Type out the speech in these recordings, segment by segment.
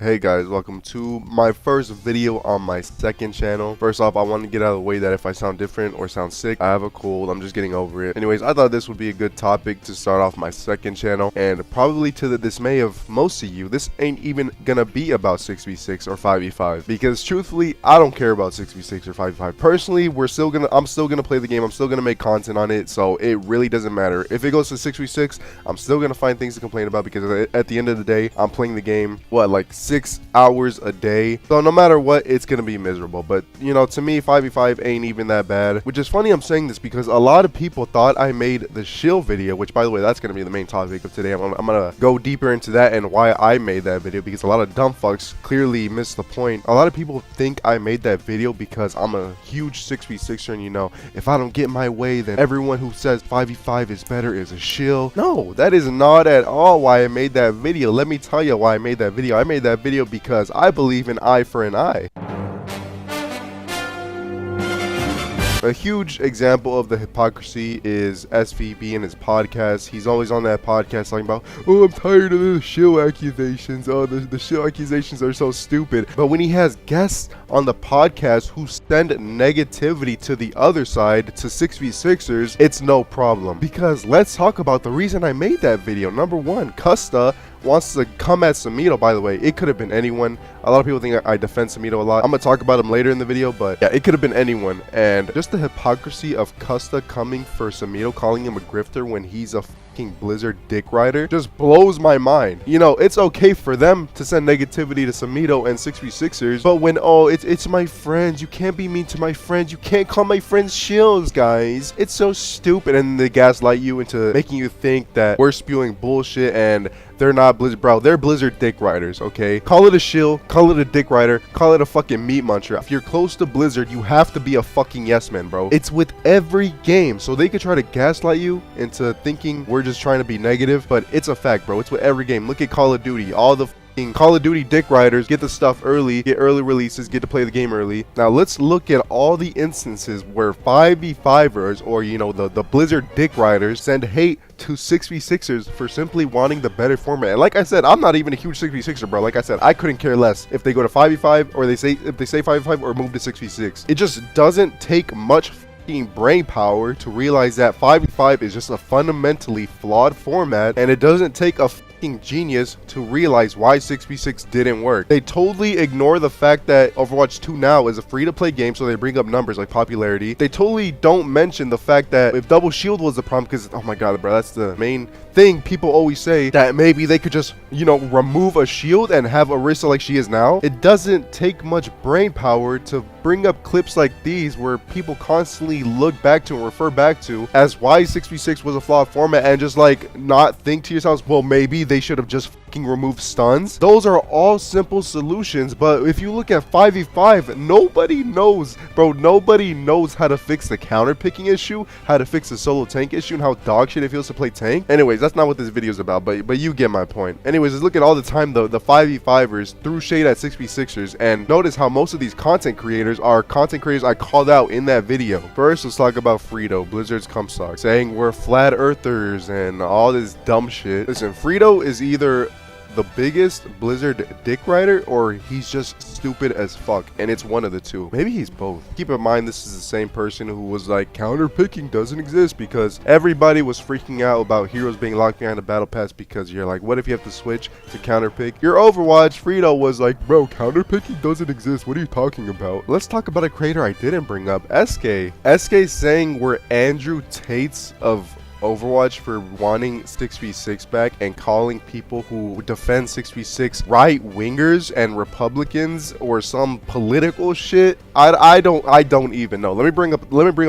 Hey guys, welcome to my first video on my second channel. First off, I want to get out of the way that if I sound different or sound sick, I have a cold. I'm just getting over it. Anyways, I thought this would be a good topic to start off my second channel, and probably to the dismay of most of you, this ain't even gonna be about 6v6 or 5v5, because truthfully, I don't care about 6v6 or 5v5. Personally, I'm still gonna play the game. I'm still gonna make content on it, so it really doesn't matter. If it goes to 6v6, I'm still gonna find things to complain about, because at the end of the day, I'm playing the game, like 6 hours a day, so no matter what, it's gonna be miserable. But you know, to me, 5v5 ain't even that bad, which is funny. I'm saying this because a lot of people thought I made the shield video, which by the way, that's gonna be the main topic of today. I'm gonna go deeper into that and why I made that video, because a lot of dumb fucks clearly missed the point. A lot of people think I made that video because I'm a huge 6v6er, and you know, if I don't get my way, then everyone who says 5v5 is better is a shill. No, that is not at all why I made that video. Let me tell you why I made that video. I made that video because I believe in eye for an eye. A huge example of the hypocrisy is SVB in his podcast. He's always on that podcast talking about, oh, I'm tired of the shill accusations. Oh, the shill accusations are so stupid. But when he has guests on the podcast who send negativity to the other side, to 6v6ers, it's no problem. Because let's talk about the reason I made that video. Number one, Custa wants to come at Samitos. By the way, it could have been anyone. A lot of people think I defend Samitos a lot. I'm gonna talk about him later in the video, but yeah, it could have been anyone. And just the hypocrisy of Custa coming for Samitos, calling him a grifter when he's a fucking Blizzard dick rider, just blows my mind. You know, it's okay for them to send negativity to Samitos and 6v6ers, but when, oh, it's my friends, you can't be mean to my friends, you can't call my friends shills, guys. It's so stupid, and they gaslight you into making you think that we're spewing bullshit and they're not Blizzard. Bro, they're Blizzard dick riders, okay? Call it a shill, call it a dick rider, call it a fucking meat muncher. If you're close to Blizzard, you have to be a fucking yes man, bro. It's with every game, so they could try to gaslight you into thinking we're just trying to be negative, but it's a fact, bro. It's with every game. Look at Call of Duty. All the Call of Duty dick riders get the stuff early, get early releases, get to play the game early. Now let's look at all the instances where 5v5ers, or you know, the Blizzard dick riders, send hate to 6v6ers for simply wanting the better format. And like I said, I'm not even a huge 6v6er, bro. Like I said, I couldn't care less if they go to 5v5 or if they say 5v5 or move to 6v6. It just doesn't take much brain power to realize that 5v5 is just a fundamentally flawed format, and it doesn't take a genius to realize why 6v6 didn't work. They totally ignore the fact that Overwatch 2 now is a free-to-play game, so they bring up numbers like popularity. They totally don't mention the fact that if double shield was the problem, because oh my god, bro, that's the main thing people always say, that maybe they could just, you know, remove a shield and have Orisa like she is now. It doesn't take much brain power to bring up clips like these where people constantly look back to and refer back to as why 6v6 was a flawed format, and just like not think to yourselves, well, maybe they should have just fucking removed stuns. Those are all simple solutions, but if you look at 5v5, nobody knows, bro. Nobody knows how to fix the counter picking issue, how to fix the solo tank issue, and how dog shit it feels to play tank. Anyways, that's not what this video is about, but you get my point. Anyways, let's look at all the time the 5v5ers threw shade at 6v6ers, and notice how most of these content creators are content creators I called out in that video. First, let's talk about Frito, Blizzard's cumstock, saying we're flat earthers and all this dumb shit. Listen, Frito is either the biggest Blizzard dick rider or he's just stupid as fuck, and it's one of the two. Maybe he's both. Keep in mind, this is the same person who was like, counter picking doesn't exist, because everybody was freaking out about heroes being locked behind a battle pass, because you're like, what if you have to switch to counter pick your Overwatch? Frito was like, bro, counter picking doesn't exist, what are you talking about? Let's talk about a creator I didn't bring up, SK. SK saying we're Andrew Tates of Overwatch for wanting 6v6 back, and calling people who defend 6v6 right wingers and Republicans or some political shit. I don't even know. Let me bring up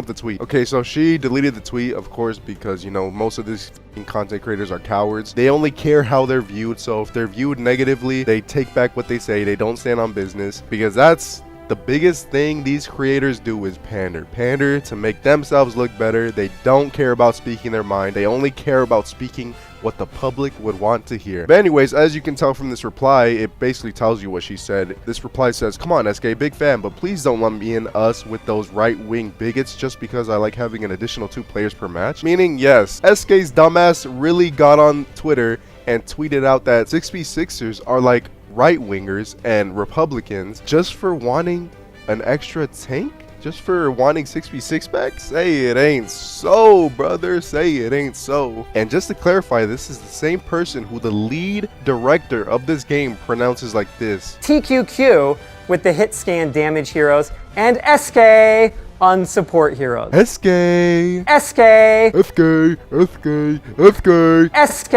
the tweet. Okay, so she deleted the tweet, of course, because you know most of these content creators are cowards. They only care how they're viewed, so if they're viewed negatively, they take back what they say. They don't stand on business, because that's the biggest thing these creators do, is pander to make themselves look better. They don't care about speaking their mind. They only care about speaking what the public would want to hear. But anyways, as you can tell from this reply, it basically tells you what she said. This reply says, come on SK, big fan, but please don't lump me in us with those right-wing bigots just because I like having an additional 2 players per match. Meaning, yes, SK's dumbass really got on Twitter and tweeted out that 6v6ers are like right-wingers and Republicans just for wanting an extra tank? Just for wanting 6v6 back? Say it ain't so, brother. Say it ain't so. And just to clarify, this is the same person who the lead director of this game pronounces like this. TQQ with the hit scan damage heroes and SK on support heroes. SK. SK. SK. SK. SK. SK.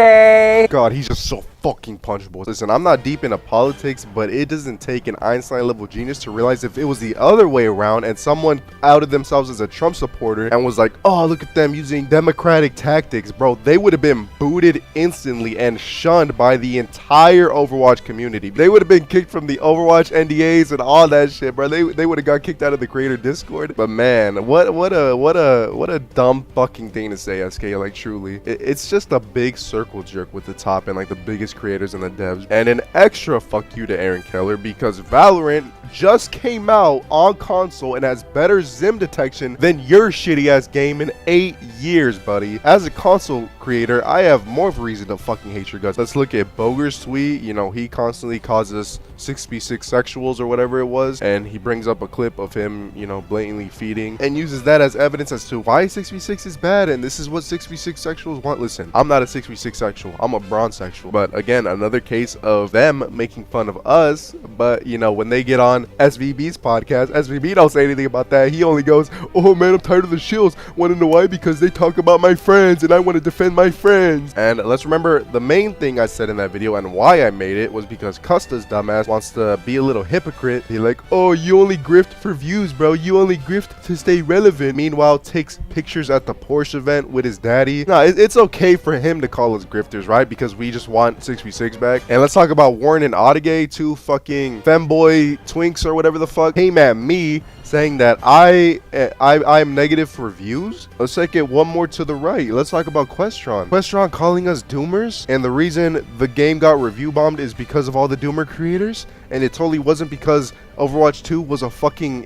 God, he's just so fucking punchable. Listen, I'm not deep into politics, but it doesn't take an Einstein level genius to realize if it was the other way around and someone outed themselves as a Trump supporter and was like, oh, look at them using democratic tactics, bro, they would have been booted instantly and shunned by the entire Overwatch community. They would have been kicked from the Overwatch NDAs and all that shit, bro. They would have got kicked out of the creator Discord. But man, what a dumb fucking thing to say, SK. Like, truly, it's just a big circle jerk with the top and like the biggest creators and the devs. And an extra fuck you to Aaron Keller, because Valorant just came out on console and has better Zim detection than your shitty ass game in 8 years, buddy. As a console creator, I have more of a reason to fucking hate your guts. Let's look at Boger's tweet. You know, he constantly causes 6v6 sexuals or whatever it was, and he brings up a clip of him, you know, blatantly feeding and uses that as evidence as to why 6v6 is bad and this is what 6v6 sexuals want. Listen, I'm not a 6v6 sexual, I'm a bronze sexual. But again, another case of them making fun of us. But you know, when they get on SVB's podcast, SVB don't say anything about that. He only goes, oh man, I'm tired of the shills. Want to know why? Because they talk about my friends and I want to defend my friends. And let's remember, the main thing I said in that video and why I made it was because Custa's dumbass wants to be a little hypocrite. Be like, oh, you only grift for views, bro. You only grift to stay relevant. Meanwhile, takes pictures at the Porsche event with his daddy. No, it's okay for him to call us grifters, right? Because we just want 6v6 back. And let's talk about Warren and Odigay, two fucking femboy twinks or whatever the fuck, came at me saying that I'm negative for views. Let's take it one more to the right. Let's talk about Questron. Questron calling us doomers, and the reason the game got review bombed is because of all the doomer creators, and it totally wasn't because Overwatch 2 was a false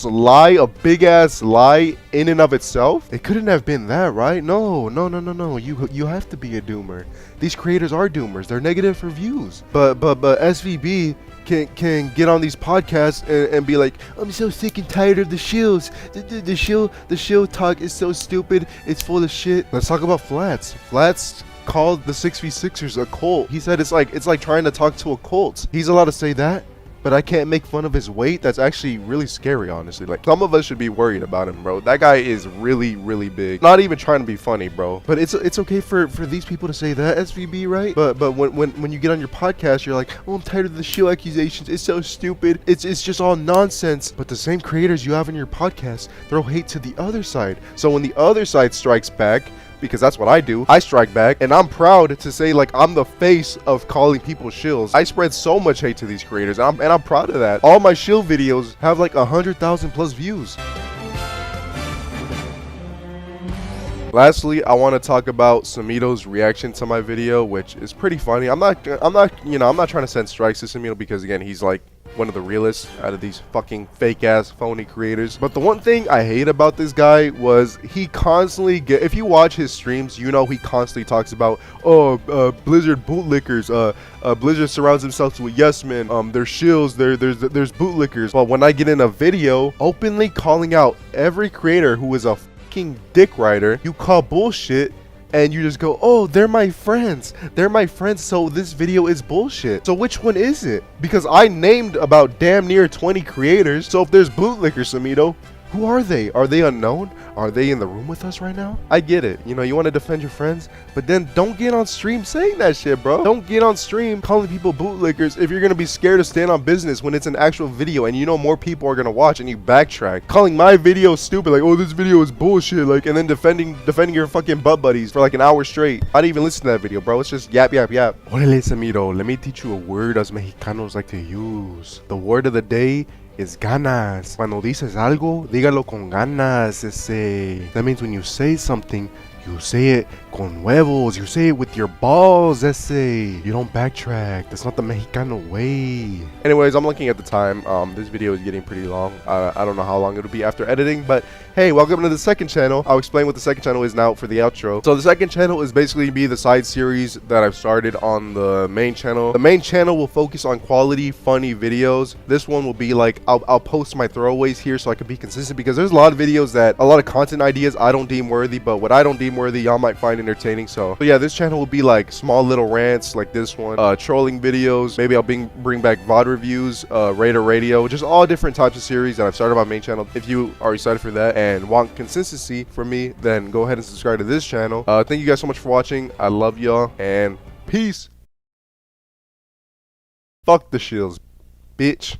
lie, a big ass lie in and of itself. It couldn't have been that, right? No. You have to be a doomer. These creators are doomers. They're negative for views. But SVB can get on these podcasts and be like, I'm so sick and tired of the shills. The shill talk is so stupid. It's full of shit. Let's talk about Flats. Flats called the 6v6ers a cult. He said it's like trying to talk to a cult. He's allowed to say that, but I can't make fun of his weight. That's actually really scary, honestly. Like, some of us should be worried about him, bro. That guy is really, really big. Not even trying to be funny, bro. But it's okay for these people to say that, SVB, right? But when you get on your podcast, you're like, oh, I'm tired of the shield accusations. It's so stupid. It's just all nonsense. But the same creators you have in your podcast throw hate to the other side. So when the other side strikes back, because that's what I do, I strike back, and I'm proud to say, like, I'm the face of calling people shills. I spread so much hate to these creators, and I'm proud of that. All my shill videos have like 100,000 plus views. Lastly, I want to talk about Samitos' reaction to my video, which is pretty funny. I'm not trying to send strikes to Samito because, again, he's like one of the realest out of these fucking fake ass phony creators. But the one thing I hate about this guy was he constantly if you watch his streams, you know he constantly talks about, oh, Blizzard bootlickers, Blizzard surrounds themselves with yes men, there's shills, there's bootlickers. But when I get in a video openly calling out every creator who is a fucking dick rider, you call bullshit and you just go, oh, they're my friends, so this video is bullshit. So which one is it? Because I named about damn near 20 creators. So if there's bootlickers, Samito, who are they? Are they unknown? Are they in the room with us right now? I get it. You know, you want to defend your friends, but then don't get on stream saying that shit, bro. Don't get on stream calling people bootlickers if you're going to be scared to stand on business when it's an actual video and you know more people are going to watch, and you backtrack. Calling my video stupid, like, oh, this video is bullshit, like, and then defending your fucking butt buddies for like an hour straight. I didn't even listen to that video, bro. It's just yap, yap, yap. Órale, Samito, let me teach you a word us Mexicanos like to use. The word of the day is ganas. Cuando dices algo, dígalo con ganas. That means when you say something, You say it con huevos. You say it with your balls, ese. You don't backtrack. That's not the Mexicano way. Anyways, I'm looking at the time. This video is getting pretty long. I don't know how long it'll be after editing, but hey, welcome to the second channel. I'll explain what the second channel is now for the outro. So the second channel is basically the side series that I've started on the main channel. The main channel will focus on quality, funny videos. This one will be like, I'll post my throwaways here so I can be consistent, because there's a lot of videos that, a lot of content ideas I don't deem worthy, but what I don't deem worthy, y'all might find entertaining. So yeah, this channel will be like small little rants like this one, trolling videos. Maybe I'll bring back VOD reviews, Raider Radio, just all different types of series that I've started on my main channel. If you are excited for that and want consistency from me, then go ahead and subscribe to this channel. Thank you guys so much for watching. I love y'all, and peace. Fuck the shills, bitch.